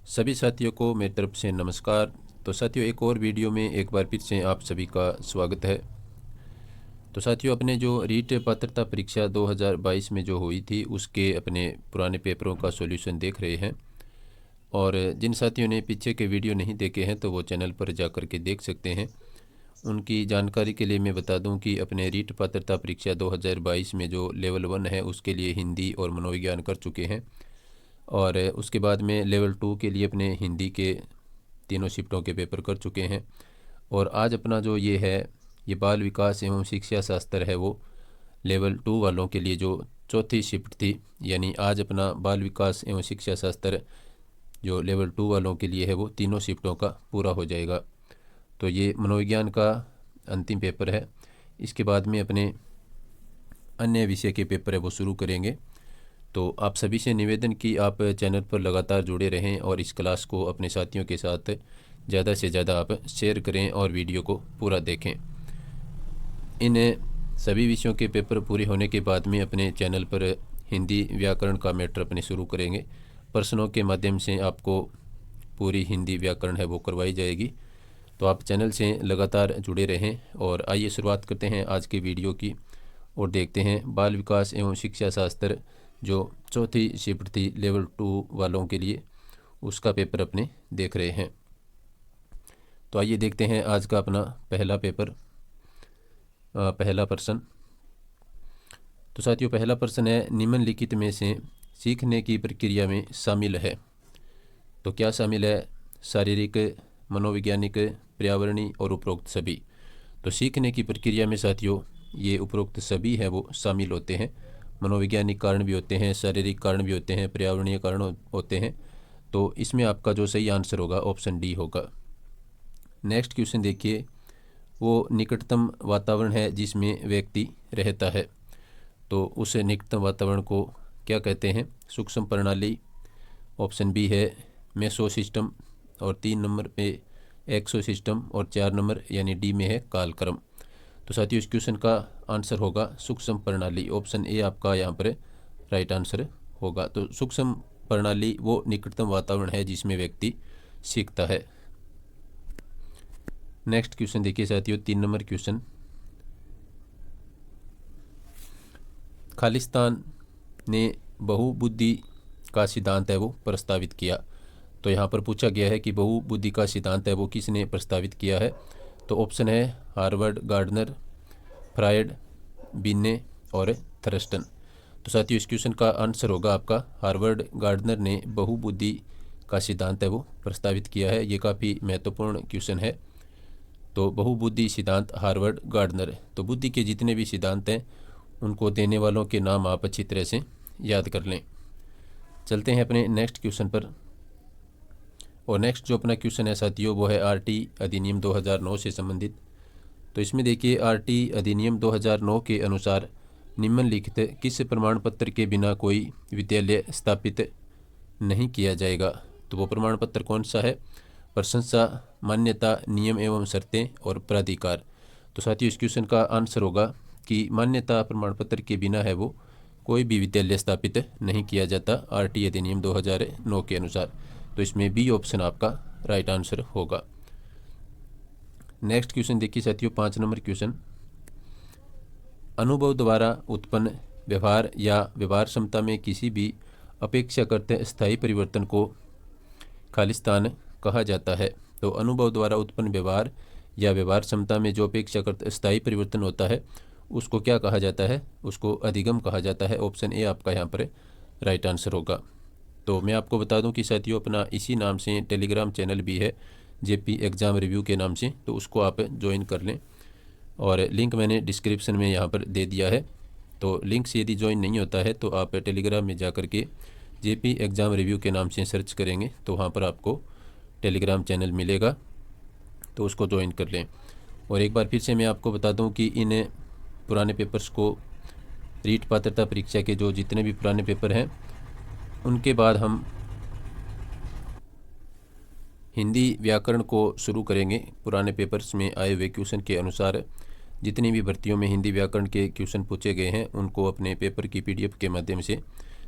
सभी साथियों को मेरी तरफ से नमस्कार। तो साथियों, एक और वीडियो में एक बार फिर से आप सभी का स्वागत है। तो साथियों, अपने जो रीट पात्रता परीक्षा 2022 में जो हुई थी उसके अपने पुराने पेपरों का सॉल्यूशन देख रहे हैं। और जिन साथियों ने पीछे के वीडियो नहीं देखे हैं तो वो चैनल पर जा कर के देख सकते हैं। उनकी जानकारी के लिए मैं बता दूं कि अपने रीट पात्रता परीक्षा 2022 में जो लेवल 1 है उसके लिए हिंदी और मनोविज्ञान कर चुके हैं। और उसके बाद में लेवल 2 के लिए अपने हिंदी के तीनों शिफ्टों के पेपर कर चुके हैं। और आज अपना जो ये बाल विकास एवं शिक्षा शास्त्र है वो लेवल 2 वालों के लिए जो चौथी शिफ्ट थी, यानी आज अपना बाल विकास एवं शिक्षा शास्त्र जो लेवल 2 वालों के लिए है वो तीनों शिफ्टों का पूरा हो जाएगा। तो ये मनोविज्ञान का अंतिम पेपर है। इसके बाद में अपने अन्य विषय के पेपर है वो शुरू करेंगे। तो आप सभी से निवेदन कि आप चैनल पर लगातार जुड़े रहें और इस क्लास को अपने साथियों के साथ ज़्यादा से ज़्यादा आप शेयर करें और वीडियो को पूरा देखें। इन सभी विषयों के पेपर पूरे होने के बाद में अपने चैनल पर हिंदी व्याकरण का मैटर अपने शुरू करेंगे। प्रश्नों के माध्यम से आपको पूरी हिंदी व्याकरण है वो करवाई जाएगी। तो आप चैनल से लगातार जुड़े रहें। और आइए शुरुआत करते हैं आज के वीडियो की और देखते हैं बाल विकास एवं शिक्षा शास्त्र जो चौथी शिफ्ट थी लेवल 2 वालों के लिए, उसका पेपर अपने देख रहे हैं। तो आइए देखते हैं आज का अपना पहला पेपर, पहला प्रश्न। तो साथियों, पहला प्रश्न है, निम्नलिखित में से सीखने की प्रक्रिया में शामिल है। तो क्या शामिल है? शारीरिक, मनोवैज्ञानिक, पर्यावरणीय और उपरोक्त सभी। तो सीखने की प्रक्रिया में साथियों ये उपरोक्त सभी है वो शामिल होते हैं। मनोवैज्ञानिक कारण भी होते हैं, शारीरिक कारण भी होते हैं, पर्यावरणीय कारण होते हैं। तो इसमें आपका जो सही आंसर होगा ऑप्शन डी होगा। नेक्स्ट क्वेश्चन देखिए, वो निकटतम वातावरण है जिसमें व्यक्ति रहता है। तो उस निकटतम वातावरण को क्या कहते हैं? सूक्ष्म प्रणाली। ऑप्शन बी है मेसो सिस्टम, और 3 नंबर पे एक्सो सिस्टम, और 4 नंबर यानी डी में है कालक्रम। तो साथियों, इस क्वेश्चन का आंसर होगा सूक्ष्म प्रणाली। ऑप्शन ए आपका यहाँ पर राइट आंसर होगा। तो सूक्ष्म प्रणाली वो निकटतम वातावरण है जिसमें व्यक्ति सीखता है। नेक्स्ट क्वेश्चन देखिए साथियों, 3 नंबर क्वेश्चन। खालिस्तान ने बहुबुद्धि का सिद्धांत है वो प्रस्तावित किया। तो यहाँ पर पूछा गया है कि बहुबुद्धि का सिद्धांत है वो किसने प्रस्तावित किया है। तो ऑप्शन है हार्वर्ड, गार्डनर, फ्रायड, बिन्ने और थर्स्टन। तो साथियों, इस क्वेश्चन का आंसर होगा आपका हार्वर्ड गार्डनर ने बहुबुद्धि का सिद्धांत है वो प्रस्तावित किया है। ये काफ़ी महत्वपूर्ण क्वेश्चन है। तो बहुबुद्धि सिद्धांत हार्वर्ड गार्डनर। तो बुद्धि के जितने भी सिद्धांत हैं उनको देने वालों के नाम आप अच्छी तरह से याद कर लें। चलते हैं अपने नेक्स्ट क्वेश्चन पर। और नेक्स्ट जो अपना क्वेश्चन है साथियों वो है आरटी अधिनियम 2009 से संबंधित। तो इसमें देखिए, आरटी अधिनियम 2009 के अनुसार निम्नलिखित किस प्रमाण पत्र के बिना कोई विद्यालय स्थापित नहीं किया जाएगा। तो वो प्रमाण पत्र कौन सा है? प्रशंसा, मान्यता, नियम एवं शर्तें और प्राधिकार। तो साथियों, इस क्वेश्चन का आंसर होगा कि मान्यता प्रमाण पत्र के बिना है वो कोई भी विद्यालय स्थापित नहीं किया जाता आरटी अधिनियम 2009 के अनुसार। तो इसमें बी ऑप्शन आपका राइट आंसर होगा। नेक्स्ट क्वेश्चन देखिए साथियों, 5 नंबर क्वेश्चन। अनुभव द्वारा उत्पन्न व्यवहार या व्यवहार क्षमता में किसी भी अपेक्षाकृत स्थायी परिवर्तन को खालिस्तान कहा जाता है। तो अनुभव द्वारा उत्पन्न व्यवहार या व्यवहार क्षमता में जो अपेक्षाकृत स्थायी परिवर्तन होता है उसको क्या कहा जाता है? उसको अधिगम कहा जाता है। ऑप्शन ए आपका यहाँ पर राइट आंसर होगा। तो मैं आपको बता दूं कि साथियों, अपना इसी नाम से टेलीग्राम चैनल भी है जेपी एग्ज़ाम रिव्यू के नाम से, तो उसको आप ज्वाइन कर लें। और लिंक मैंने डिस्क्रिप्शन में यहाँ पर दे दिया है। तो लिंक से यदि ज्वाइन नहीं होता है तो आप टेलीग्राम में जा कर के जेपी एग्ज़ाम रिव्यू के नाम से सर्च करेंगे तो वहाँ पर आपको टेलीग्राम चैनल मिलेगा, तो उसको ज्वाइन कर लें। और एक बार फिर से मैं आपको बता दूं कि इन पुराने पेपर्स को, रीट पात्रता परीक्षा के जो जितने भी पुराने पेपर हैं उनके बाद हम हिंदी व्याकरण को शुरू करेंगे। पुराने पेपर्स में आए हुए क्वेश्चन के अनुसार जितनी भी भर्तियों में हिंदी व्याकरण के क्वेश्चन पूछे गए हैं उनको अपने पेपर की पीडीएफ के माध्यम से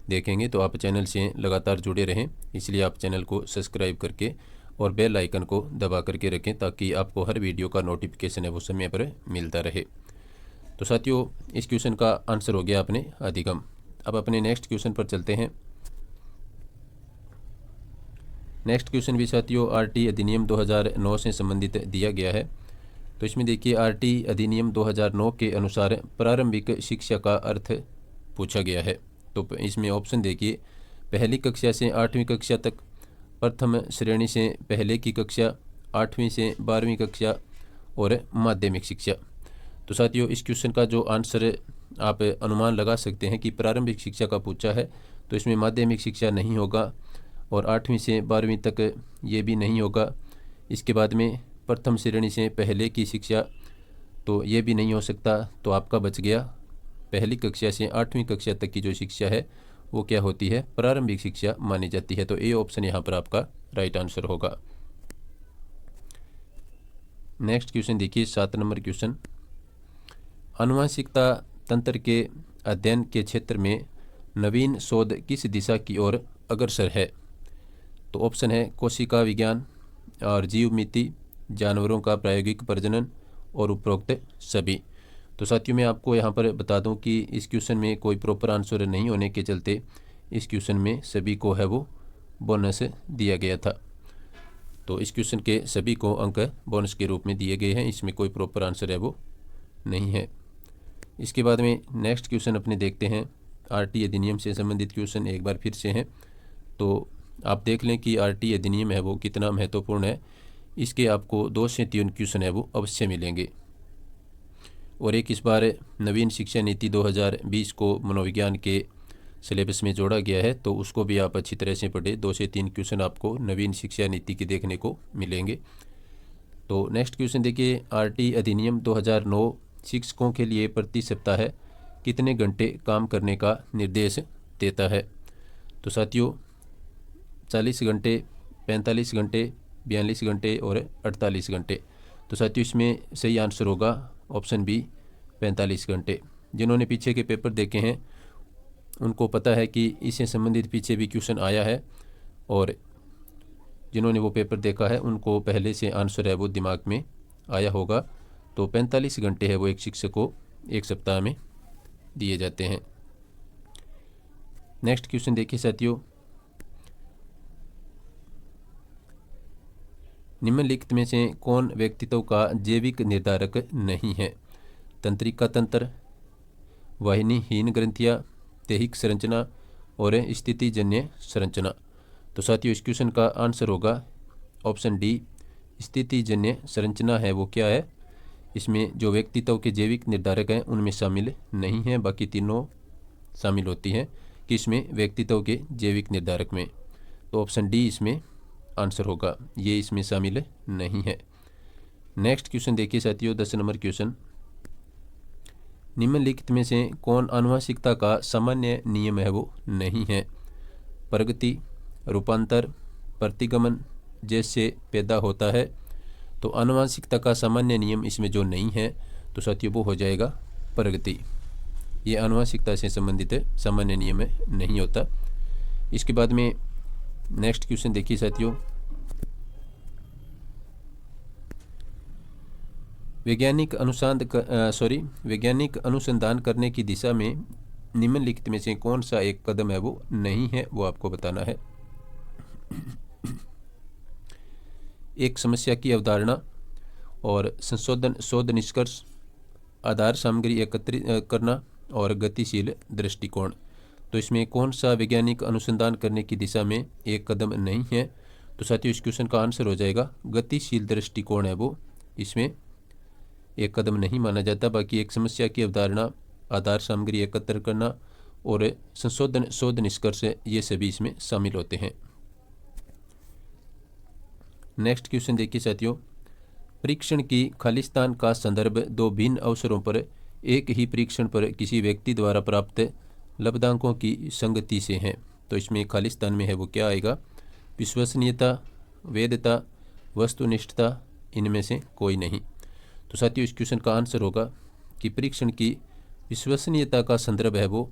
देखेंगे तो आप चैनल से लगातार जुड़े रहें, इसलिए आप चैनल को सब्सक्राइब करके और बेल आइकन को दबा करके रखें ताकि आपको हर वीडियो का नोटिफिकेशन है वो समय पर मिलता रहे। तो साथियों, इस क्वेश्चन का आंसर हो गया अपने अधिगम। अब अपने नेक्स्ट क्वेश्चन पर चलते हैं। नेक्स्ट क्वेश्चन भी साथियों आरटी अधिनियम 2009 से संबंधित दिया गया है। तो इसमें देखिए, आरटी अधिनियम 2009 के अनुसार प्रारंभिक शिक्षा का अर्थ पूछा गया है। तो इसमें ऑप्शन देखिए, पहली कक्षा से 8वीं कक्षा तक, प्रथम श्रेणी से पहले की कक्षा, 8वीं से 12वीं कक्षा और माध्यमिक शिक्षा। तो साथियों, इस क्वेश्चन का जो आंसर आप अनुमान लगा सकते हैं कि प्रारंभिक शिक्षा का पूछा है, तो इसमें माध्यमिक शिक्षा नहीं होगा और 8वीं से 12वीं तक ये भी नहीं होगा। इसके बाद में प्रथम श्रेणी से पहले की शिक्षा, तो ये भी नहीं हो सकता। तो आपका बच गया पहली कक्षा से 8वीं कक्षा तक की जो शिक्षा है वो क्या होती है, प्रारंभिक शिक्षा मानी जाती है। तो ए ऑप्शन यहाँ पर आपका राइट आंसर होगा। नेक्स्ट क्वेश्चन देखिए, 7 नंबर क्वेश्चन, आनुवंशिकता तंत्र के अध्ययन के क्षेत्र में नवीन शोध किस दिशा की ओर अग्रसर है। तो ऑप्शन है कोशिका विज्ञान और जीव मिति, जानवरों का प्रायोगिक प्रजनन और उपरोक्त सभी। तो साथियों, मैं आपको यहाँ पर बता दूं कि इस क्वेश्चन में कोई प्रॉपर आंसर नहीं होने के चलते इस क्वेश्चन में सभी को है वो बोनस दिया गया था। तो इस क्वेश्चन के सभी को अंक बोनस के रूप में दिए गए हैं, इसमें कोई प्रॉपर आंसर है वो नहीं है। इसके बाद में नेक्स्ट क्वेश्चन अपने देखते हैं। आरटी अधिनियम से संबंधित क्वेश्चन एक बार फिर से हैं। तो आप देख लें कि आरटी अधिनियम है वो कितना महत्वपूर्ण है। इसके आपको 2 से 3 क्वेश्चन है वो अवश्य मिलेंगे। और एक इस बार नवीन शिक्षा नीति 2020 को मनोविज्ञान के सिलेबस में जोड़ा गया है, तो उसको भी आप अच्छी तरह से पढ़ें। 2 से 3 क्वेश्चन आपको नवीन शिक्षा नीति के देखने को मिलेंगे। तो नेक्स्ट क्वेश्चन देखिए, आरटी अधिनियम 2009 शिक्षकों के लिए प्रति सप्ताह कितने घंटे काम करने का निर्देश देता है। तो साथियों, 40 घंटे, 45 घंटे, 42 घंटे और 48 घंटे। तो साथियों, इसमें सही आंसर होगा ऑप्शन बी, 45 घंटे। जिन्होंने पीछे के पेपर देखे हैं उनको पता है कि इससे संबंधित पीछे भी क्वेश्चन आया है, और जिन्होंने वो पेपर देखा है उनको पहले से आंसर है वो दिमाग में आया होगा। तो 45 घंटे है वो एक शिक्षक को एक सप्ताह में दिए जाते हैं। नेक्स्ट क्वेश्चन देखिए साथियों, निम्नलिखित में से कौन व्यक्तित्व का जैविक निर्धारक नहीं है। तंत्रिका तंत्र, वाहिनीहीन ग्रंथियाँ, दैहिक संरचना और स्थितिजन्य संरचना। तो साथियों, इस क्वेश्चन का आंसर होगा ऑप्शन डी, स्थितिजन्य संरचना है वो क्या है, इसमें जो व्यक्तित्व के जैविक निर्धारक हैं उनमें शामिल नहीं है, बाकी तीनों शामिल होती हैं कि इसमें व्यक्तित्व के जैविक निर्धारक में। तो ऑप्शन डी इसमें आंसर होगा, ये इसमें शामिल नहीं है। नेक्स्ट क्वेश्चन देखिए साथियों, 10 नंबर क्वेश्चन, निम्नलिखित में से कौन आनुवंशिकता का सामान्य नियम है वो नहीं है। प्रगति, रूपांतर, प्रतिगमन जैसे पैदा होता है। तो आनुवंशिकता का सामान्य नियम इसमें जो नहीं है तो साथियों वो हो जाएगा प्रगति। ये आनुवंशिकता से संबंधित सामान्य नियम नहीं होता। इसके बाद में नेक्स्ट क्वेश्चन देखिए साथियों, वैज्ञानिक अनुसंधान करने की दिशा में निम्नलिखित में से कौन सा एक कदम है वो नहीं है, वो आपको बताना है। एक समस्या की अवधारणा और संशोधन, शोध निष्कर्ष, आधार सामग्री एकत्रित करना और गतिशील दृष्टिकोण। तो इसमें कौन सा वैज्ञानिक अनुसंधान करने की दिशा में एक कदम नहीं है। तो साथियों, इस क्वेश्चन का आंसर हो जाएगा गतिशील दृष्टिकोण है वो इसमें एक कदम नहीं माना जाता। बाकी एक समस्या की अवधारणा, आधार सामग्री एकत्र करना और संशोधन, शोध निष्कर्ष, ये सभी इसमें शामिल होते हैं। नेक्स्ट क्वेश्चन देखिए साथियों, परीक्षण की खालिस्तान का संदर्भ 2 भिन्न अवसरों पर एक ही परीक्षण पर किसी व्यक्ति द्वारा प्राप्त लब्धांकों की संगति से है। तो इसमें खालिस्तान में है वो क्या आएगा, विश्वसनीयता, वैधता, वस्तुनिष्ठता, इनमें से कोई नहीं। तो साथियों, इस क्वेश्चन का आंसर होगा कि परीक्षण की विश्वसनीयता का संदर्भ है वो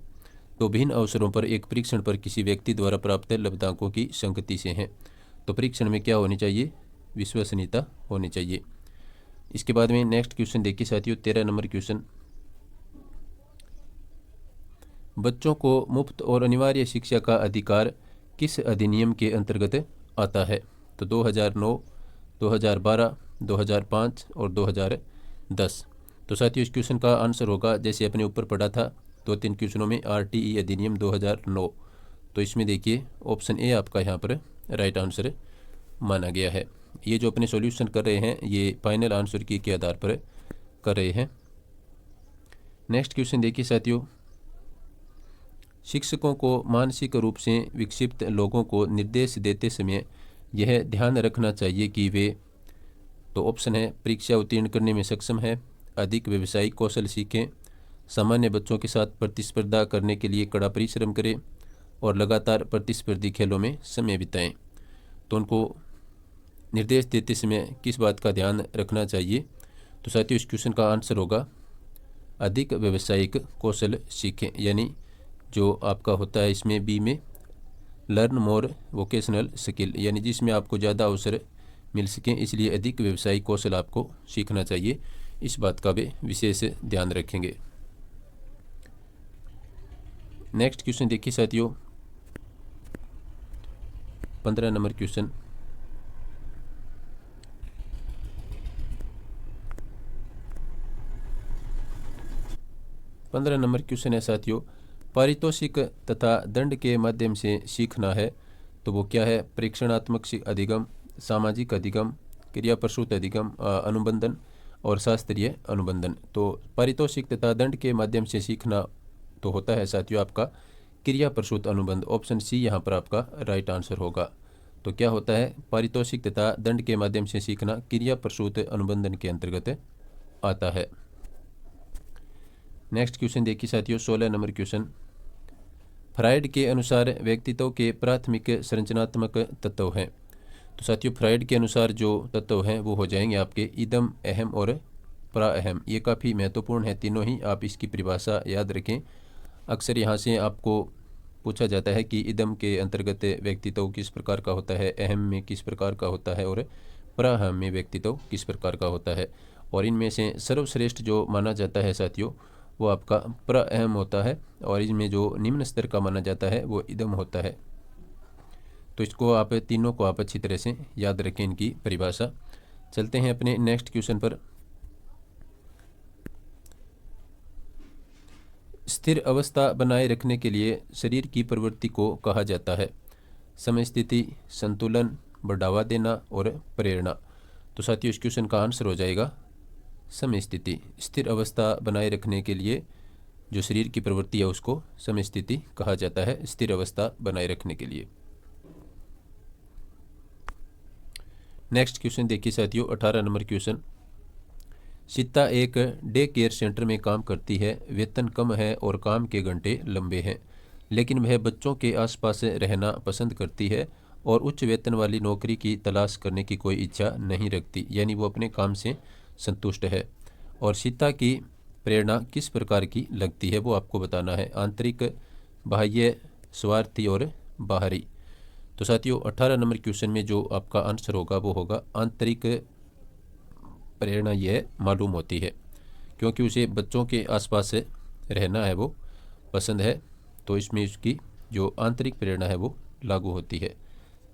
तो भिन्न अवसरों पर एक परीक्षण पर किसी व्यक्ति द्वारा प्राप्त लब्धांकों की संगति से हैं। तो परीक्षण में क्या होनी चाहिए? विश्वसनीयता होनी चाहिए। इसके बाद में नेक्स्ट क्वेश्चन देखिए साथियों, 13 नंबर क्वेश्चन। बच्चों को मुफ्त और अनिवार्य शिक्षा का अधिकार किस अधिनियम के अंतर्गत आता है? तो 2009, 2012, 2005 और 2010। तो साथियों इस क्वेश्चन का आंसर होगा, जैसे अपने ऊपर पढ़ा था 2-3 क्वेश्चनों में, RTE अधिनियम 2009। तो इसमें देखिए ऑप्शन ए आपका यहाँ पर राइट आंसर माना गया है। ये जो अपने सॉल्यूशन कर रहे हैं ये फाइनल आंसर की के आधार पर कर रहे हैं। नेक्स्ट क्वेश्चन देखिए साथियों, शिक्षकों को मानसिक रूप से विक्षिप्त लोगों को निर्देश देते समय यह ध्यान रखना चाहिए कि वे, तो ऑप्शन है, परीक्षा उत्तीर्ण करने में सक्षम है, अधिक व्यावसायिक कौशल सीखें, सामान्य बच्चों के साथ प्रतिस्पर्धा करने के लिए कड़ा परिश्रम करें और लगातार प्रतिस्पर्धी खेलों में समय बिताएं। तो उनको निर्देश देते समय किस बात का ध्यान रखना चाहिए? तो साथियों इस क्वेश्चन का आंसर होगा अधिक व्यावसायिक कौशल सीखें, यानी जो आपका होता है इसमें बी में लर्न मोर वोकेशनल स्किल, यानी जिसमें आपको ज़्यादा अवसर मिल सकें, इसलिए अधिक व्यावसायिक कौशल आपको सीखना चाहिए। इस बात का भी विशेष ध्यान रखेंगे। नेक्स्ट क्वेश्चन देखिए साथियों, 15 नंबर क्वेश्चन। पंद्रह नंबर क्वेश्चन है साथियों, पारितोषिक तथा दंड के माध्यम से सीखना है, तो वो क्या है? परीक्षणात्मक अधिगम, सामाजिक अधिगम, क्रिया प्रसूत अधिगम, अनुबंधन और शास्त्रीय अनुबंधन। तो पारितोषिक तथा दंड के माध्यम से सीखना तो होता है साथियों आपका क्रिया प्रसूत अनुबंध। ऑप्शन सी यहाँ पर आपका राइट आंसर होगा। तो क्या होता है? पारितोषिक तथा दंड के माध्यम से सीखना क्रिया प्रसूत अनुबंधन के अंतर्गत आता है। नेक्स्ट क्वेश्चन देखिए साथियों, 16 नंबर क्वेश्चन। फ्राइड के अनुसार व्यक्तित्व के प्राथमिक संरचनात्मक तत्व हैं। तो साथियों फ्राइड के अनुसार जो तत्व हैं वो हो जाएंगे आपके इदम, अहम और प्राअहम। ये काफ़ी महत्वपूर्ण है तीनों ही, आप इसकी परिभाषा याद रखें। अक्सर यहाँ से आपको पूछा जाता है कि इदम के अंतर्गत व्यक्तित्व किस प्रकार का होता है, अहम में किस प्रकार का होता है और प्राअहम में व्यक्तित्व किस प्रकार का होता है। और इनमें से सर्वश्रेष्ठ जो माना जाता है साथियों वो आपका प्राअहम होता है, और इसमें जो निम्न स्तर का माना जाता है वो इदम होता है। तो इसको आप तीनों को आप अच्छी तरह से याद रखें, इनकी परिभाषा। चलते हैं अपने नेक्स्ट क्वेश्चन पर। स्थिर अवस्था बनाए रखने के लिए शरीर की प्रवृत्ति को कहा जाता है समय स्थिति, संतुलन, बढ़ावा देना और प्रेरणा। तो साथियों इस क्वेश्चन का आंसर हो जाएगा समय स्थिति। स्थिर अवस्था बनाए रखने के लिए जो शरीर की प्रवृत्ति है उसको समय स्थिति कहा जाता है, स्थिर अवस्था बनाए रखने के लिए। नेक्स्ट क्वेश्चन देखिए साथियों, 18 नंबर क्वेश्चन। सीता एक डे केयर सेंटर में काम करती है, वेतन कम है और काम के घंटे लंबे हैं, लेकिन वह बच्चों के आसपास रहना पसंद करती है और उच्च वेतन वाली नौकरी की तलाश करने की कोई इच्छा नहीं रखती, यानी वो अपने काम से संतुष्ट है। और सीता की प्रेरणा किस प्रकार की लगती है वो आपको बताना है, आंतरिक, बाह्य, स्वार्थी और बाहरी। तो साथियों 18 नंबर क्वेश्चन में जो आपका आंसर होगा वो होगा आंतरिक प्रेरणा यह मालूम होती है, क्योंकि उसे बच्चों के आसपास रहना है वो पसंद है, तो इसमें उसकी जो आंतरिक प्रेरणा है वो लागू होती है।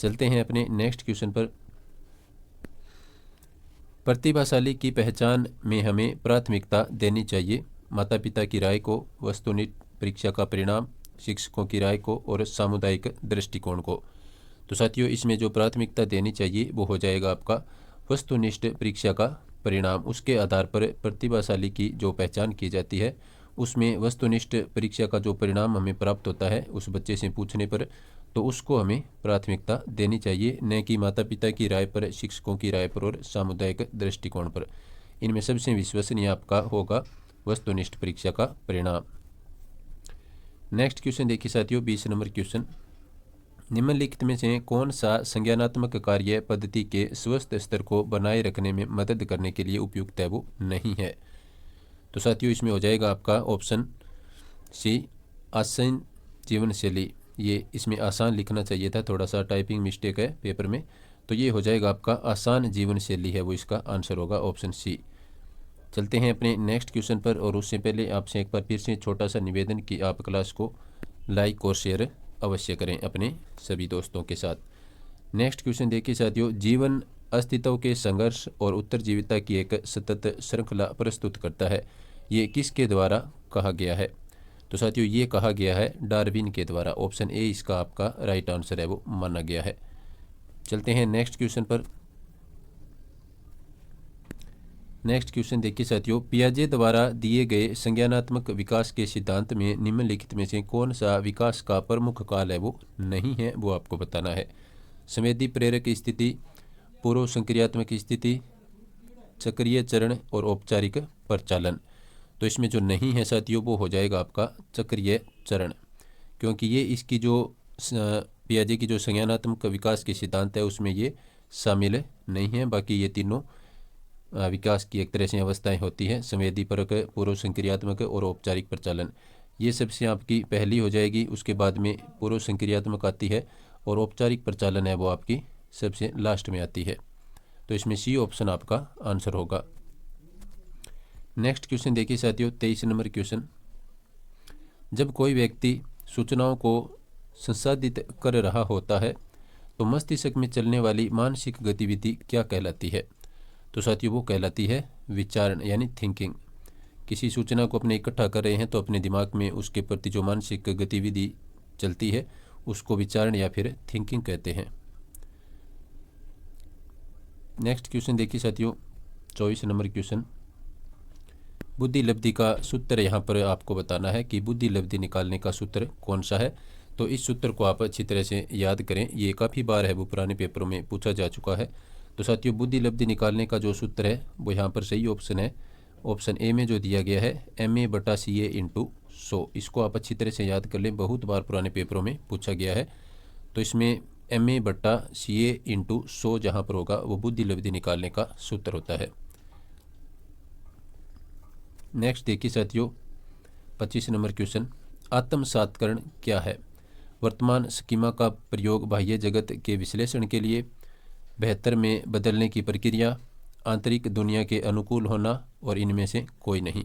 चलते हैं अपने नेक्स्ट क्वेश्चन पर। प्रतिभाशाली की पहचान में हमें प्राथमिकता देनी चाहिए माता पिता की राय को, वस्तुनिष्ठ परीक्षा का परिणाम, शिक्षकों की राय को और सामुदायिक दृष्टिकोण को। तो साथियों इसमें जो प्राथमिकता देनी चाहिए वो हो जाएगा आपका वस्तुनिष्ठ परीक्षा का परिणाम। उसके आधार पर प्रतिभाशाली की जो पहचान की जाती है उसमें वस्तुनिष्ठ परीक्षा का जो परिणाम हमें प्राप्त होता है उस बच्चे से पूछने पर, तो उसको हमें प्राथमिकता देनी चाहिए, न कि माता पिता की राय पर, शिक्षकों की राय पर और सामुदायिक दृष्टिकोण पर। इनमें सबसे विश्वसनीय आपका होगा वस्तुनिष्ठ परीक्षा का परिणाम। नेक्स्ट क्वेश्चन देखिए साथियों, 20 नंबर क्वेश्चन। निम्नलिखित में से कौन सा संज्ञानात्मक कार्य पद्धति के स्वस्थ स्तर को बनाए रखने में मदद करने के लिए उपयुक्त है वो नहीं है। तो साथियों इसमें हो जाएगा आपका ऑप्शन सी, आसन जीवन शैली, ये इसमें आसान लिखना चाहिए था, थोड़ा सा टाइपिंग मिस्टेक है पेपर में, तो ये हो जाएगा आपका आसान जीवन शैली है वो इसका आंसर होगा, ऑप्शन सी। चलते हैं अपने नेक्स्ट क्वेश्चन पर, और उससे पहले आपसे एक बार फिर से छोटा सा निवेदन कि आप क्लास को लाइक और शेयर अवश्य करें अपने सभी दोस्तों के साथ। नेक्स्ट क्वेश्चन देखिए साथियों, जीवन अस्तित्व के संघर्ष और उत्तरजीविता की एक सतत श्रृंखला प्रस्तुत करता है, ये किसके द्वारा कहा गया है? तो साथियों ये कहा गया है डार्विन के द्वारा, ऑप्शन ए इसका आपका राइट आंसर है वो माना गया है। चलते हैं नेक्स्ट क्वेश्चन पर। नेक्स्ट क्वेश्चन देखिए साथियों, पियाजे द्वारा दिए गए संज्ञानात्मक विकास के सिद्धांत में निम्नलिखित में से कौन सा विकास का प्रमुख काल है वो नहीं है, वो आपको बताना है। संवेदी प्रेरक स्थिति, पूर्व संक्रियात्मक स्थिति, चक्रीय चरण और औपचारिक प्रचालन। तो इसमें जो नहीं है साथियों वो हो जाएगा आपका चक्रीय चरण, क्योंकि ये इसकी जो पियाजे की जो संज्ञानात्मक विकास के सिद्धांत है उसमें ये शामिल नहीं है। बाकी ये तीनों विकास की एक तरह से अवस्थाएं होती हैं, संवेदी परक, पूर्व संक्रियात्मक और औपचारिक प्रचालन, ये सबसे आपकी पहली हो जाएगी। उसके बाद में पूर्व संक्रियात्मक आती है और औपचारिक प्रचालन है वो आपकी सबसे लास्ट में आती है। तो इसमें सी ऑप्शन आपका आंसर होगा। नेक्स्ट क्वेश्चन देखिए साथियों, 23 नंबर क्वेश्चन, जब कोई व्यक्ति सूचनाओं को संसाधित कर रहा होता है तो मस्तिष्क में चलने वाली मानसिक गतिविधि क्या कहलाती है? तो साथियों वो कहलाती है विचारण यानी थिंकिंग। किसी सूचना को अपने इकट्ठा कर रहे हैं तो अपने दिमाग में उसके प्रति जो मानसिक गतिविधि चलती है उसको विचारण या फिर थिंकिंग कहते हैं। नेक्स्ट क्वेश्चन देखिए साथियों, 24 नंबर क्वेश्चन, बुद्धि लब्धि का सूत्र यहाँ पर आपको बताना है कि बुद्धि लब्धि निकालने का सूत्र कौन सा है। तो इस सूत्र को आप अच्छी तरह से याद करें, ये काफ़ी बार है वो पुराने पेपरों में पूछा जा चुका है। तो साथियों बुद्धि लब्धि निकालने का जो सूत्र है वो यहाँ पर सही ऑप्शन है, ऑप्शन ए में जो दिया गया है MA/CA × 100। इसको आप अच्छी तरह से याद कर लें, बहुत बार पुराने पेपरों में पूछा गया है। तो इसमें MA/CA × 100 जहाँ पर होगा वो बुद्धि लब्धि निकालने का सूत्र होता है। नेक्स्ट देखिए साथियों, 25 नंबर क्वेश्चन, आत्मसात्करण क्या है? वर्तमान स्कीमा का प्रयोग बाह्य जगत के विश्लेषण के लिए, बेहतर में बदलने की प्रक्रिया, आंतरिक दुनिया के अनुकूल होना और इनमें से कोई नहीं।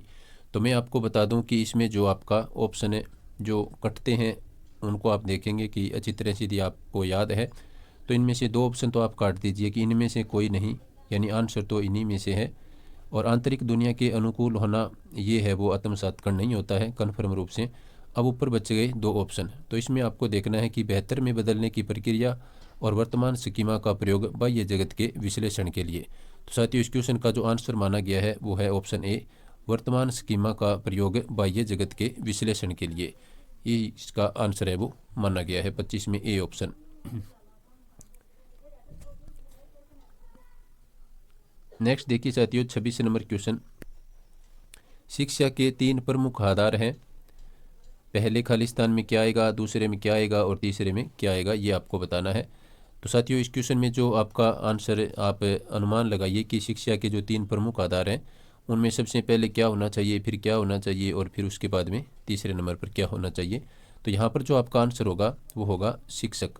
तो मैं आपको बता दूं कि इसमें जो आपका ऑप्शन है जो कटते हैं उनको आप देखेंगे कि अच्छी तरह से यदि आपको याद है तो इनमें से दो ऑप्शन तो आप काट दीजिए कि इनमें से कोई नहीं, यानी आंसर तो इन्हीं में से है। और आंतरिक दुनिया के अनुकूल होना ये है वो आत्मसात्करण नहीं होता है कन्फर्म रूप से। अब ऊपर बच गए दो ऑप्शन, तो इसमें आपको देखना है कि बेहतर में बदलने की प्रक्रिया और वर्तमान स्कीमा का प्रयोग बाह्य जगत के विश्लेषण के लिए। तो साथियों इस क्वेश्चन का जो आंसर माना गया है वो है ऑप्शन ए, वर्तमान स्कीमा का प्रयोग बाह्य जगत के विश्लेषण के लिए, ये इसका आंसर है वो माना गया है 25 में ए ऑप्शन। नेक्स्ट देखिए साथियों, 26 नंबर क्वेश्चन, शिक्षा के 3 प्रमुख आधार हैं, पहले खालिस्तान में क्या आएगा, दूसरे में क्या आएगा और तीसरे में क्या आएगा, ये आपको बताना है। तो साथियों इस क्वेश्चन में जो आपका आंसर आप अनुमान लगाइए कि शिक्षा के जो 3 प्रमुख आधार हैं उनमें सबसे पहले क्या होना चाहिए, फिर क्या होना चाहिए और फिर उसके बाद में तीसरे नंबर पर क्या होना चाहिए। तो यहाँ पर जो आपका आंसर होगा वो होगा शिक्षक,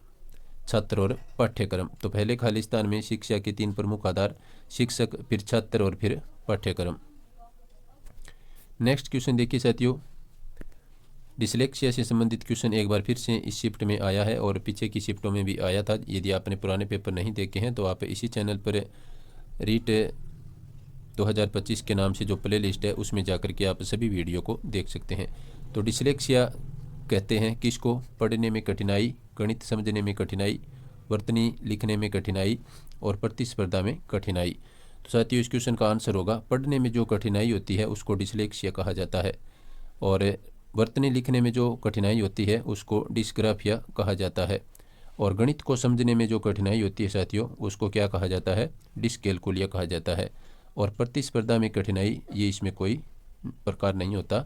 छात्र और पाठ्यक्रम। तो पहले खालिस्तान में शिक्षा के 3 प्रमुख आधार, शिक्षक, फिर छात्र और फिर पाठ्यक्रम। नेक्स्ट क्वेश्चन देखिए साथियों, डिसलेक्सिया से संबंधित क्वेश्चन एक बार फिर से इस शिफ्ट में आया है और पीछे की शिफ्टों में भी आया था। यदि आपने पुराने पेपर नहीं देखे हैं तो आप इसी चैनल पर रीट 2025 के नाम से जो प्ले लिस्ट है उसमें जाकर के आप सभी वीडियो को देख सकते हैं। तो डिसलेक्सिया कहते हैं किसको? पढ़ने में कठिनाई, गणित समझने में कठिनाई, वर्तनी लिखने में कठिनाई और प्रतिस्पर्धा में कठिनाई। तो साथियों इस क्वेश्चन का आंसर होगा पढ़ने में जो कठिनाई होती है उसको डिसलेक्सिया कहा जाता है, और वर्तनी लिखने में जो कठिनाई होती है उसको डिस्ग्राफिया कहा जाता है, और गणित को समझने में जो कठिनाई होती है साथियों उसको क्या कहा जाता है? डिस्कैलकुलिया कहा जाता है। और प्रतिस्पर्धा में कठिनाई ये इसमें कोई प्रकार नहीं होता।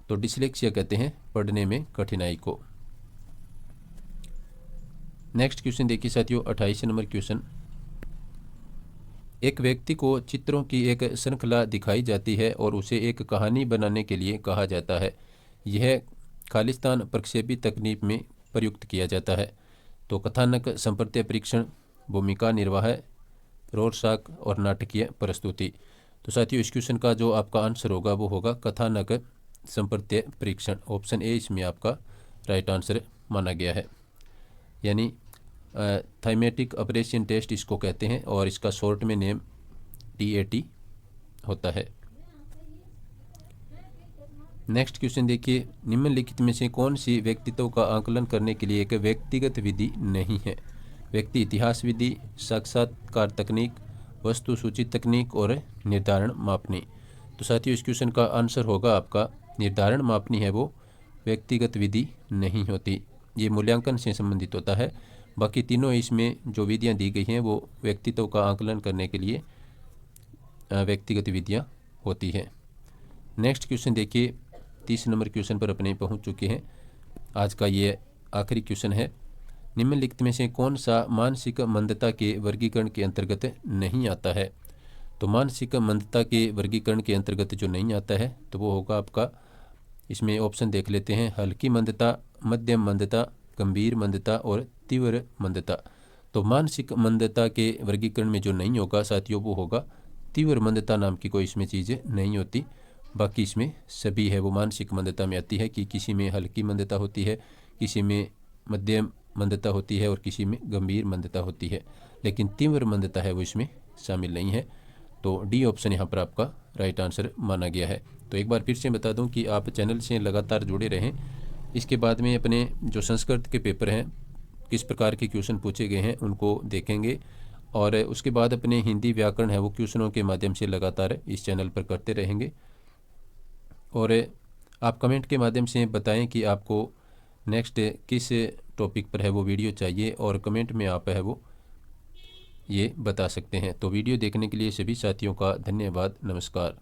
तो डिसलेक्सिया कहते हैं पढ़ने में कठिनाई को। नेक्स्ट क्वेश्चन देखिए साथियों, 28 नंबर क्वेश्चन, एक व्यक्ति को चित्रों की एक श्रृंखला दिखाई जाती है और उसे एक कहानी बनाने के लिए कहा जाता है, यह खालिस्तान प्रक्षेपी तकनीक में प्रयुक्त किया जाता है? तो कथानक, संप्रत्यय परीक्षण, भूमिका निर्वाह, रोरसाक और नाटकीय प्रस्तुति। तो साथियों इस क्वेश्चन का जो आपका आंसर होगा वो होगा कथानक संप्रत्यय परीक्षण। ऑप्शन ए इसमें आपका राइट आंसर माना गया है। यानी थाइमेटिक अप्रेसिएशन टेस्ट इसको कहते हैं और इसका शॉर्ट में नेम TAT होता है। नेक्स्ट क्वेश्चन देखिए, निम्नलिखित में से कौन सी व्यक्तित्व का आकलन करने के लिए एक व्यक्तिगत विधि नहीं है? व्यक्ति इतिहास विधि, साक्षात्कार तकनीक, वस्तु सूची तकनीक और निर्धारण मापनी। तो साथियों इस क्वेश्चन का आंसर होगा आपका निर्धारण मापनी है वो व्यक्तिगत विधि नहीं होती, ये मूल्यांकन से संबंधित होता है। बाकी तीनों इसमें जो विधियां दी गई हैं वो व्यक्तित्व का आकलन करने के लिए व्यक्तिगत विधियां होती हैं। नेक्स्ट क्वेश्चन देखिए, 30 नंबर क्वेश्चन पर अपने पहुंच चुके हैं। आज का ये आखिरी क्वेश्चन है, निम्नलिखित में से कौन सा मानसिक मंदता के वर्गीकरण के अंतर्गत नहीं आता है? तो मानसिक मंदता के वर्गीकरण के अंतर्गत जो नहीं आता है तो वो होगा आपका, इसमें ऑप्शन देख लेते हैं, हल्की मंदता, मध्यम मंदता, गंभीर मंदता और तीव्र मंदता। तो मानसिक मंदता के वर्गीकरण में जो नहीं होगा साथियों वो होगा तीव्र मंदता नाम की कोई इसमें चीज़ नहीं होती। बाकी इसमें सभी है वो मानसिक मंदता में आती है कि किसी में हल्की मंदता होती है, किसी में मध्यम मंदता होती है और किसी में गंभीर मंदता होती है, लेकिन तीव्र मंदता है वो इसमें शामिल नहीं है। तो डी ऑप्शन यहाँ पर आपका राइट आंसर माना गया है। तो एक बार फिर से बता दूं कि आप चैनल से लगातार जुड़े रहें। इसके बाद में अपने जो संस्कृत के पेपर हैं, किस प्रकार के क्वेश्चन पूछे गए हैं उनको देखेंगे और उसके बाद अपने हिंदी व्याकरण है वो क्वेश्चनों के माध्यम से लगातार इस चैनल पर करते रहेंगे। और आप कमेंट के माध्यम से बताएं कि आपको नेक्स्ट किस टॉपिक पर है वो वीडियो चाहिए और कमेंट में आप है वो ये बता सकते हैं। तो वीडियो देखने के लिए सभी साथियों का धन्यवाद। नमस्कार।